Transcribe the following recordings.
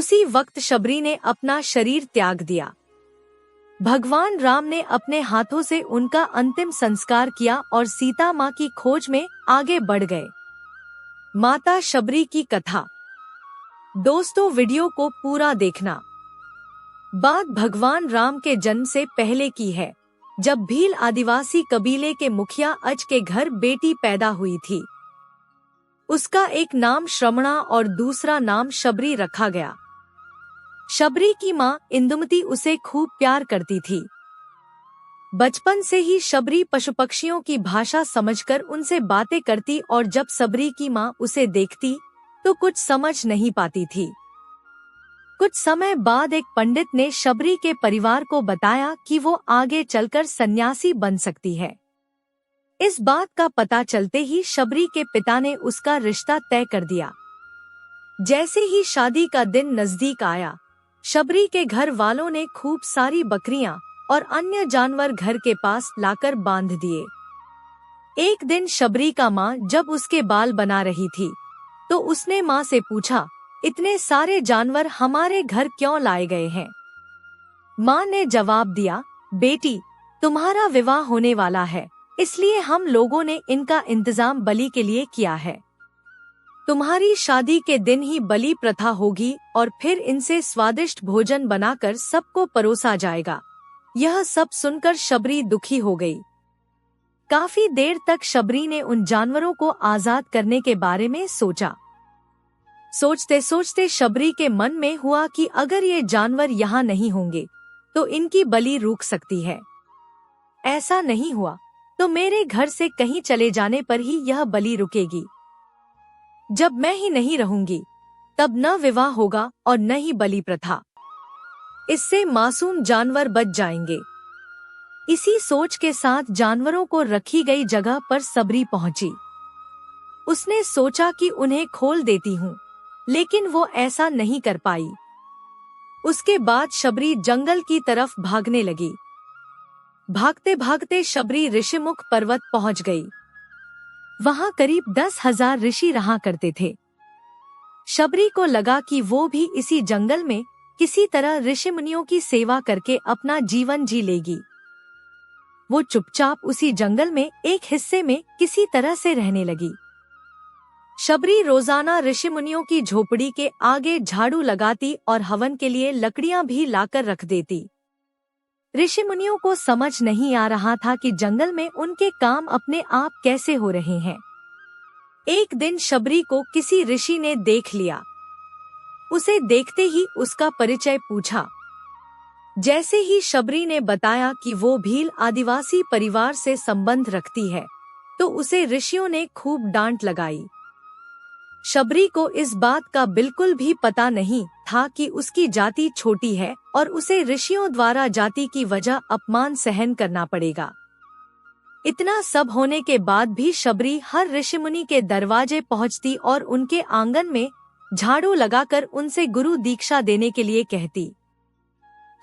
उसी वक्त शबरी ने अपना शरीर त्याग दिया। भगवान राम ने अपने हाथों से उनका अंतिम संस्कार किया और सीता माँ की खोज में आगे बढ़ गए। माता शबरी की कथा। दोस्तों, वीडियो को पूरा देखना। बात भगवान राम के जन्म से पहले की है, जब भील आदिवासी कबीले के मुखिया अज के घर बेटी पैदा हुई थी। उसका एक नाम श्रमणा और दूसरा नाम शबरी रखा गया। शबरी की माँ इंदुमती उसे खूब प्यार करती थी। बचपन से ही शबरी पशु पक्षियों की भाषा समझकर उनसे बातें करती और जब शबरी की माँ उसे देखती तो कुछ समझ नहीं पाती थी। कुछ समय बाद एक पंडित ने शबरी के परिवार को बताया कि वो आगे चलकर सन्यासी बन सकती है। इस बात का पता चलते ही शबरी के पिता ने उसका रिश्ता तय कर दिया। जैसे ही शादी का दिन नजदीक आया, शबरी के घर वालों ने खूब सारी बकरियां और अन्य जानवर घर के पास लाकर बांध दिए। एक दिन शबरी का माँ जब उसके बाल बना रही थी तो उसने माँ से पूछा, इतने सारे जानवर हमारे घर क्यों लाए गए हैं? माँ ने जवाब दिया, बेटी, तुम्हारा विवाह होने वाला है, इसलिए हम लोगों ने इनका इंतजाम बलि के लिए किया है। तुम्हारी शादी के दिन ही बलि प्रथा होगी और फिर इनसे स्वादिष्ट भोजन बनाकर सबको परोसा जाएगा। यह सब सुनकर शबरी दुखी हो गई। काफी देर तक शबरी ने उन जानवरों को आजाद करने के बारे में सोचा। सोचते सोचते शबरी के मन में हुआ कि अगर ये जानवर यहाँ नहीं होंगे तो इनकी बलि रुक सकती है। ऐसा नहीं हुआ तो मेरे घर से कहीं चले जाने पर ही यह बलि रुकेगी। जब मैं ही नहीं रहूंगी तब न विवाह होगा और न ही बलि प्रथा। इससे मासूम जानवर बच जाएंगे। इसी सोच के साथ जानवरों को रखी गई जगह पर शबरी पहुंची। उसने सोचा कि उन्हें खोल देती हूँ, लेकिन वो ऐसा नहीं कर पाई। उसके बाद शबरी जंगल की तरफ भागने लगी। भागते भागते शबरी ऋषिमुख पर्वत पहुंच गई। वहां करीब 10,000 ऋषि रहा करते थे। शबरी को लगा कि वो भी इसी जंगल में किसी तरह ऋषि मुनियों की सेवा करके अपना जीवन जी लेगी। वो चुपचाप उसी जंगल में एक हिस्से में किसी तरह से रहने लगी। शबरी रोजाना ऋषि मुनियों की झोपड़ी के आगे झाड़ू लगाती और हवन के लिए लकड़ियां भी लाकर रख देती। ऋषि मुनियों को समझ नहीं आ रहा था कि जंगल में उनके काम अपने आप कैसे हो रहे हैं। एक दिन शबरी को किसी ऋषि ने देख लिया। उसे देखते ही उसका परिचय पूछा। जैसे ही शबरी ने बताया कि वो भील आदिवासी परिवार से संबंध रखती है तो उसे ऋषियों ने खूब डांट लगाई। शबरी को इस बात का बिल्कुल भी पता नहीं था कि उसकी जाति छोटी है और उसे ऋषियों द्वारा जाति की वजह अपमान सहन करना पड़ेगा। इतना सब होने के बाद भी शबरी हर ऋषि मुनि के दरवाजे पहुंचती और उनके आंगन में झाड़ू लगाकर उनसे गुरु दीक्षा देने के लिए कहती।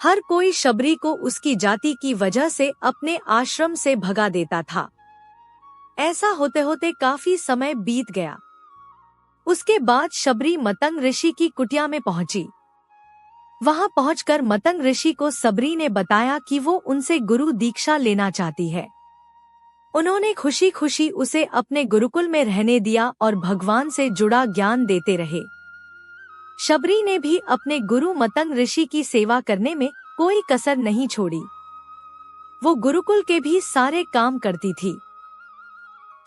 हर कोई शबरी को उसकी जाति की वजह से अपने आश्रम से भगा देता था। ऐसा होते होते काफी समय बीत गया। उसके बाद शबरी मतंग ऋषि की कुटिया में पहुंची। वहां पहुंचकर मतंग ऋषि को शबरी ने बताया कि वो उनसे गुरु दीक्षा लेना चाहती है। उन्होंने खुशी खुशी उसे अपने गुरुकुल में रहने दिया और भगवान से जुड़ा ज्ञान देते रहे। शबरी ने भी अपने गुरु मतंग ऋषि की सेवा करने में कोई कसर नहीं छोड़ी। वो गुरुकुल के भी सारे काम करती थी।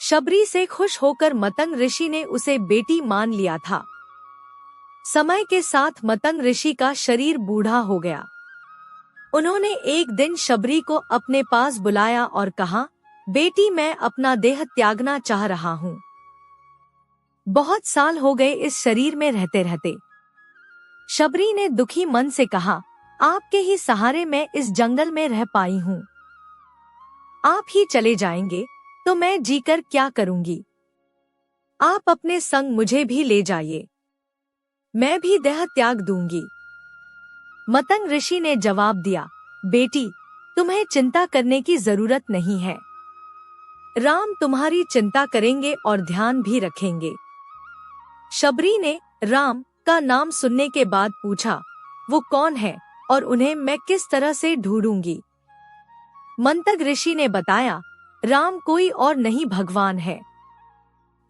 शबरी से खुश होकर मतंग ऋषि ने उसे बेटी मान लिया था। समय के साथ मतंग ऋषि का शरीर बूढ़ा हो गया। उन्होंने एक दिन शबरी को अपने पास बुलाया और कहा, बेटी, मैं अपना देह त्यागना चाह रहा हूँ। बहुत साल हो गए इस शरीर में रहते रहते। शबरी ने दुखी मन से कहा, आपके ही सहारे मैं इस जंगल में रह पाई हूँ। आप ही चले जाएंगे तो मैं जीकर क्या करूंगी? आप अपने संग मुझे भी ले जाइए, मैं भी देह त्याग दूंगी। मतंग ऋषि ने जवाब दिया, बेटी, तुम्हें चिंता करने की जरूरत नहीं है। राम तुम्हारी चिंता करेंगे और ध्यान भी रखेंगे। शबरी ने राम का नाम सुनने के बाद पूछा, वो कौन है और उन्हें मैं किस तरह से ढूंढूंगी? मंतग ऋषि ने बताया, राम कोई और नहीं भगवान है।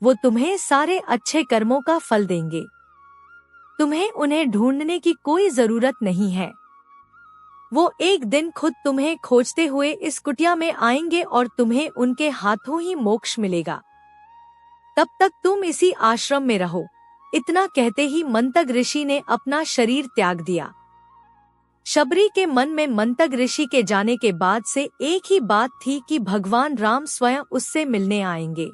वो तुम्हें सारे अच्छे कर्मों का फल देंगे। तुम्हें उन्हें ढूंढने की कोई जरूरत नहीं है। वो एक दिन खुद तुम्हें खोजते हुए इस कुटिया में आएंगे और तुम्हें उनके हाथों ही मोक्ष मिलेगा। तब तक तुम इसी आश्रम में रहो। इतना कहते ही मंतग ऋषि ने अपना शरीर त्याग दिया। शबरी के मन में मंतग ऋषि के जाने के बाद से एक ही बात थी कि भगवान राम स्वयं उससे मिलने आएंगे।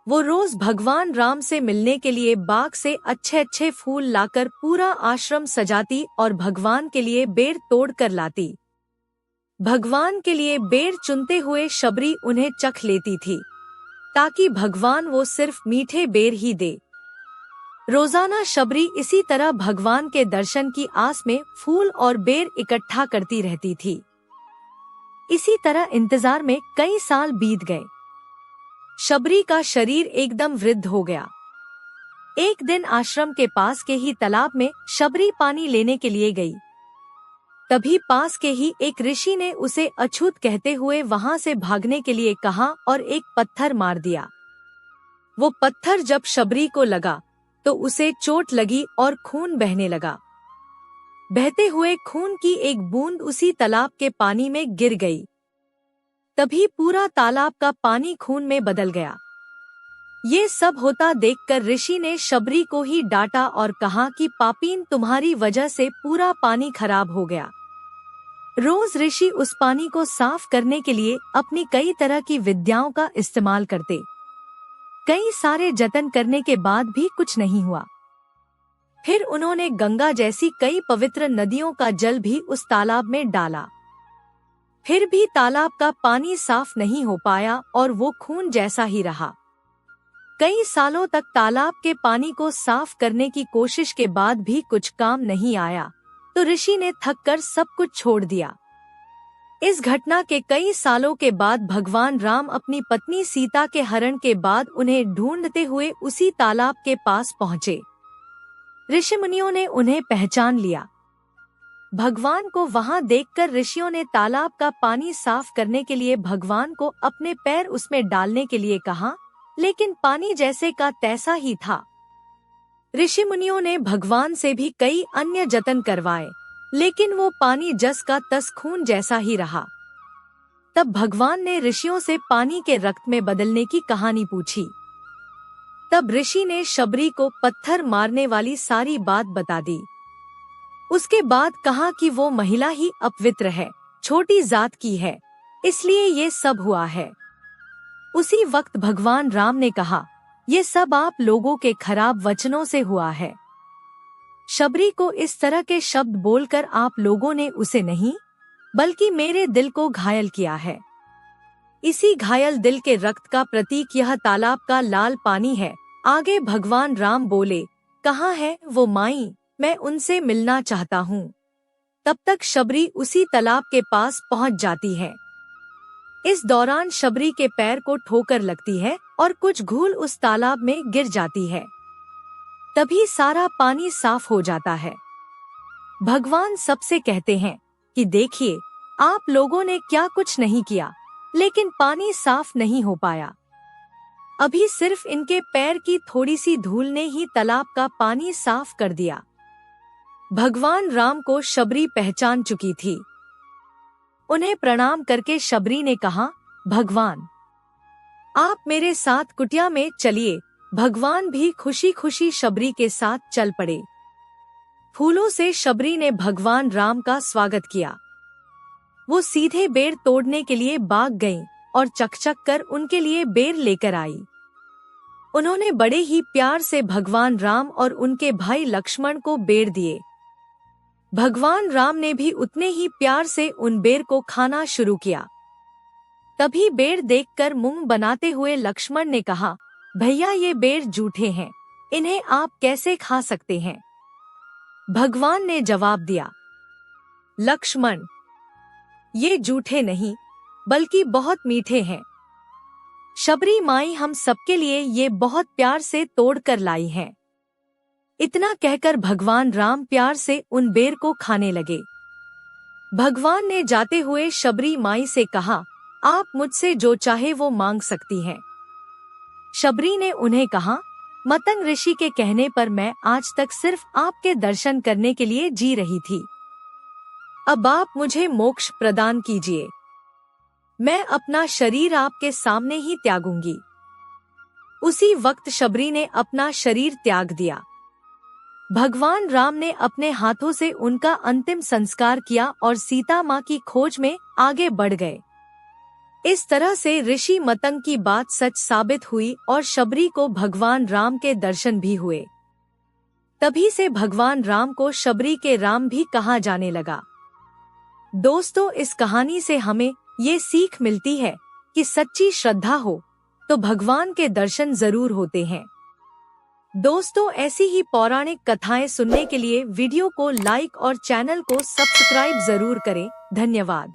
वो रोज भगवान राम से मिलने के लिए बाग से अच्छे अच्छे फूल लाकर पूरा आश्रम सजाती और भगवान के लिए बेर तोड़ कर लाती। भगवान के लिए बेर चुनते हुए शबरी उन्हें चख लेती थी, ताकि भगवान वो सिर्फ मीठे बेर ही दे। रोजाना शबरी इसी तरह भगवान के दर्शन की आस में फूल और बेर इकट्ठा करती रहती थी। इसी तरह इंतजार में कई साल बीत गए। शबरी का शरीर एकदम वृद्ध हो गया। एक दिन आश्रम के पास के ही तालाब में शबरी पानी लेने के लिए गई। तभी पास के ही एक ऋषि ने उसे अछूत कहते हुए वहां से भागने के लिए कहा और एक पत्थर मार दिया। वो पत्थर जब शबरी को लगा तो उसे चोट लगी और खून बहने लगा। बहते हुए खून की एक बूंद उसी तालाब के पानी में गिर गई। तभी पूरा तालाब का पानी खून में बदल गया। ये सब होता देखकर ऋषि ने शबरी को ही डांटा और कहा कि पापीन, तुम्हारी वजह से पूरा पानी खराब हो गया। रोज ऋषि उस पानी को साफ करने के लिए अपनी कई तरह की विद्याओं का इस्तेमाल करते। कई सारे जतन करने के बाद भी कुछ नहीं हुआ। फिर उन्होंने गंगा जैसी कई पवित्र नदियों का जल भी उस तालाब में डाला। फिर भी तालाब का पानी साफ नहीं हो पाया और वो खून जैसा ही रहा। कई सालों तक तालाब के पानी को साफ करने की कोशिश के बाद भी कुछ काम नहीं आया, तो ऋषि ने थककर सब कुछ छोड़ दिया। इस घटना के कई सालों के बाद भगवान राम अपनी पत्नी सीता के हरण के बाद उन्हें ढूंढते हुए उसी तालाब के पास पहुँचे। ऋषि मुनियों ने उन्हें पहचान लिया। भगवान को वहां देखकर ऋषियों ने तालाब का पानी साफ करने के लिए भगवान को अपने पैर उसमें डालने के लिए कहा, लेकिन पानी जैसे का तैसा ही था। ऋषि मुनियों ने भगवान से भी कई अन्य जतन करवाए, लेकिन वो पानी जस का तस खून जैसा ही रहा। तब भगवान ने ऋषियों से पानी के रक्त में बदलने की कहानी पूछी। तब ऋषि ने शबरी को पत्थर मारने वाली सारी बात बता दी। उसके बाद कहा कि वो महिला ही अपवित्र है, छोटी जात की है, इसलिए ये सब हुआ है। उसी वक्त भगवान राम ने कहा, ये सब आप लोगों के खराब वचनों से हुआ है। शबरी को इस तरह के शब्द बोलकर आप लोगों ने उसे नहीं, बल्कि मेरे दिल को घायल किया है। इसी घायल दिल के रक्त का प्रतीक यह तालाब का लाल पानी है। आगे भगवान राम बोले, कहाँ है वो माई, मैं उनसे मिलना चाहता हूँ। तब तक शबरी उसी तालाब के पास पहुँच जाती है। इस दौरान शबरी के पैर को ठोकर लगती है और कुछ घूल उस तालाब में गिर जाती है। तभी सारा पानी साफ हो जाता है। भगवान सबसे कहते हैं कि देखिए, आप लोगों ने क्या कुछ नहीं किया, लेकिन पानी साफ नहीं हो पाया। अभी सिर्फ इनके पैर की थोड़ी सी धूल ने ही तालाब का पानी साफ कर दिया। भगवान राम को शबरी पहचान चुकी थी। उन्हें प्रणाम करके शबरी ने कहा, भगवान, आप मेरे साथ कुटिया में चलिए। भगवान भी खुशी खुशी शबरी के साथ चल पड़े। फूलों से शबरी ने भगवान राम का स्वागत किया। वो सीधे बेर तोड़ने के लिए बाग गईं और चकचक कर उनके लिए बेर लेकर आई। उन्होंने बड़े ही प्यार से भगवान राम और उनके भाई लक्ष्मण को बेर दिए। भगवान राम ने भी उतने ही प्यार से उन बेर को खाना शुरू किया। तभी बेर देखकर मुंह बनाते हुए लक्ष्मण ने कहा, भैया ये बेर जूठे हैं, इन्हें आप कैसे खा सकते हैं? भगवान ने जवाब दिया, लक्ष्मण, ये जूठे नहीं बल्कि बहुत मीठे हैं। शबरी माई हम सबके लिए ये बहुत प्यार से तोड़ कर लाई हैं। इतना कहकर भगवान राम प्यार से उन बेर को खाने लगे। भगवान ने जाते हुए शबरी माई से कहा, आप मुझसे जो चाहे वो मांग सकती हैं। शबरी ने उन्हें कहा, मतंग ऋषि के कहने पर मैं आज तक सिर्फ आपके दर्शन करने के लिए जी रही थी। अब आप मुझे मोक्ष प्रदान कीजिए। मैं अपना शरीर आपके सामने ही त्यागूंगी। उसी वक्त शबरी ने अपना शरीर त्याग दिया। भगवान राम ने अपने हाथों से उनका अंतिम संस्कार किया और सीता माँ की खोज में आगे बढ़ गए। इस तरह से ऋषि मतंग की बात सच साबित हुई और शबरी को भगवान राम के दर्शन भी हुए। तभी से भगवान राम को शबरी के राम भी कहा जाने लगा। दोस्तों, इस कहानी से हमें ये सीख मिलती है कि सच्ची श्रद्धा हो तो भगवान के दर्शन जरूर होते हैं। दोस्तों, ऐसी ही पौराणिक कथाएं सुनने के लिए वीडियो को लाइक और चैनल को सब्सक्राइब जरूर करें। धन्यवाद।